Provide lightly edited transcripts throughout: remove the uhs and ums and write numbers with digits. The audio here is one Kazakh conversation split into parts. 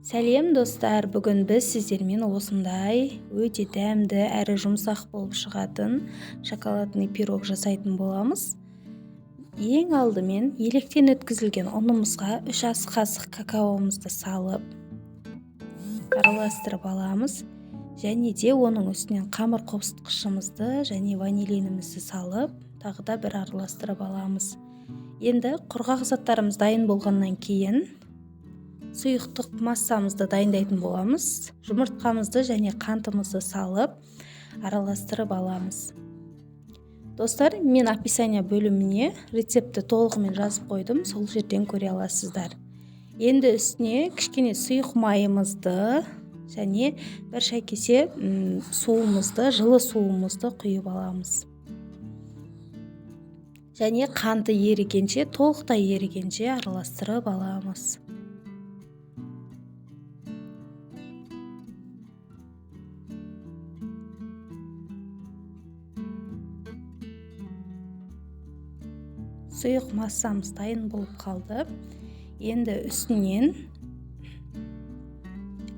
Сәлем достар, бүгін біз сіздермен осындай өте дәмді әрі жұмсақ болып шығатын шоколадный пирог жасайтын боламыз. Ең алдымен електен өткізілген ұнымызға 3 ас қасық какаомызды салып араластырып аламыз. Және де оның үстінен қамыр қобыстқышымызды және ванилинімізді салып, тағы да бір араластырып аламыз. Енді құрғақ заттарымыз дайын болғаннан кейін сұйықтық массамызды дайындайтын боламыз. Жұмыртқамызды және қантымызды салып араластырып аламыз. Достар, мен описание бөліміне рецепті толығымен жазып қойдым, сол жерден көре аласыздар. Енді үстіне кішкене сұйық майымызды және бір шай кесе суымызды, жылы суымызды құйып аламыз. Және қанты ерігенше, толықтай ерігенше араластырып аламыз. Сұйық массамыз дайын болып қалды. Енді үстінен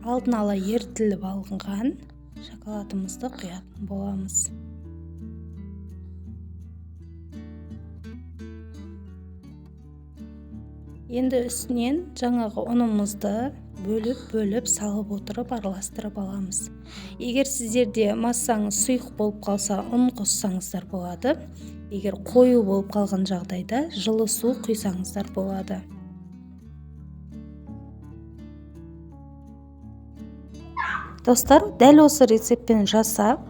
алдын ала ерітіліп алынған шоколадымызды құятын боламыз. Енді үстінен жаңағы ұнымызды бөліп салып отырып араластырып аламыз. Егер сіздерде массаңыз сұйық болып қалса, ұн қоссаңыздар болады. Егер қою болып қалған жағдайда жылы су құйсаңыздар болады. Достар, дәл осы рецептпен жасап,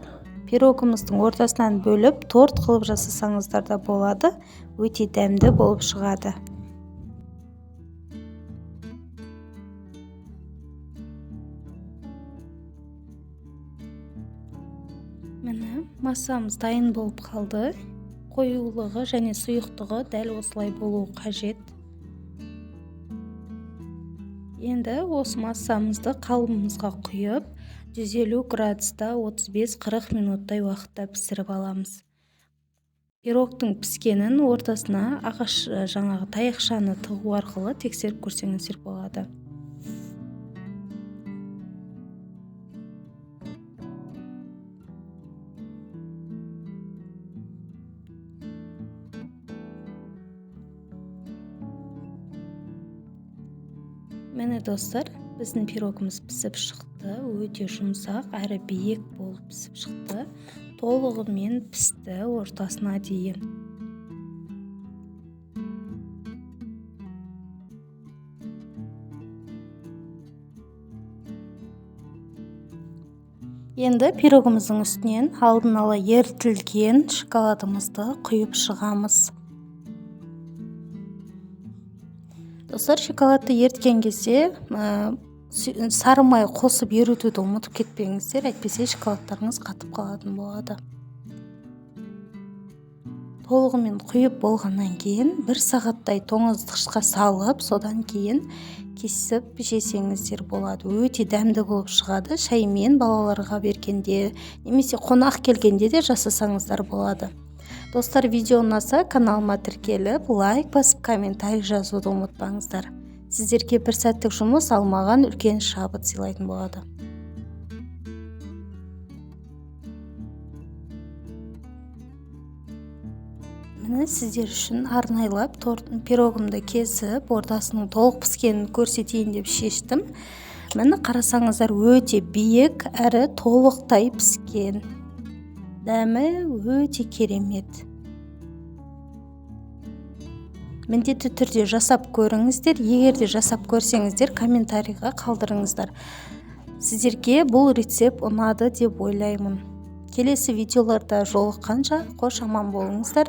пирогымыздың ортасынан бөліп, торт қылып жасасаңыздар да болады. Өте дәмді болып шығады. Міне, массамыз дайын болып қалды. Қоюлығы және сұйықтығы дәл осылай болуы қажет. Енді осы массамызды қалыбымызға құйып, 150 градуста 35-40 минуттай уақытта пісіріп аламыз. Пирогтың піскенін ортасына ағаш жаңағы таяқшаны тығу арқылы тексеріп көрсеңіздер болады. Міне достар, біздің пирогымыз пісіп шықты, өте жұмсақ әрі биік болып пісіп шықты. Толығымен пісті ортасына дейін. Енді пирогымыздың үстінен алдын ала ерітілген шоколадымызды құйып шығамыз. Достар, шоколадты еріткен кезде сары май қосып ерітуді ұмытып кетпеңіздер, әйтпесе шоколадтарыңыз қатып қалатын болады. Толығымен құйып болғаннан кейін 1 сағаттай тоңазытқышқа салып, содан кейін кесіп жесеңіздер болады. Өте дәмді болып шығады. Шаймен балаларға бергенде, немесе қонақ келгенде де жасасаңыздар болады. Достар, видео ұнаса, каналыма тіркеліп, лайк басып, комментарий жазуды ұмытпаңыздар. Сіздерге бір сәттік жұмыс алмаған үлкен шабыт сыйлайтын болады. Міне сіздер үшін арнайлап пирогымды кесіп, ортасының толық піскенін көрсетейін деп шештім. Міне қарасаңыздар, өте биік әрі толықтай піскен. Дәмі өте керемет. Міндетті түрде жасап көріңіздер. Егер де жасап көрсеңіздер, комментарийға қалдырыңыздар. Сіздерге бұл рецепт ұнады деп ойлаймын. Келесі видеоларда жолыққанша қош аман болыңыздар.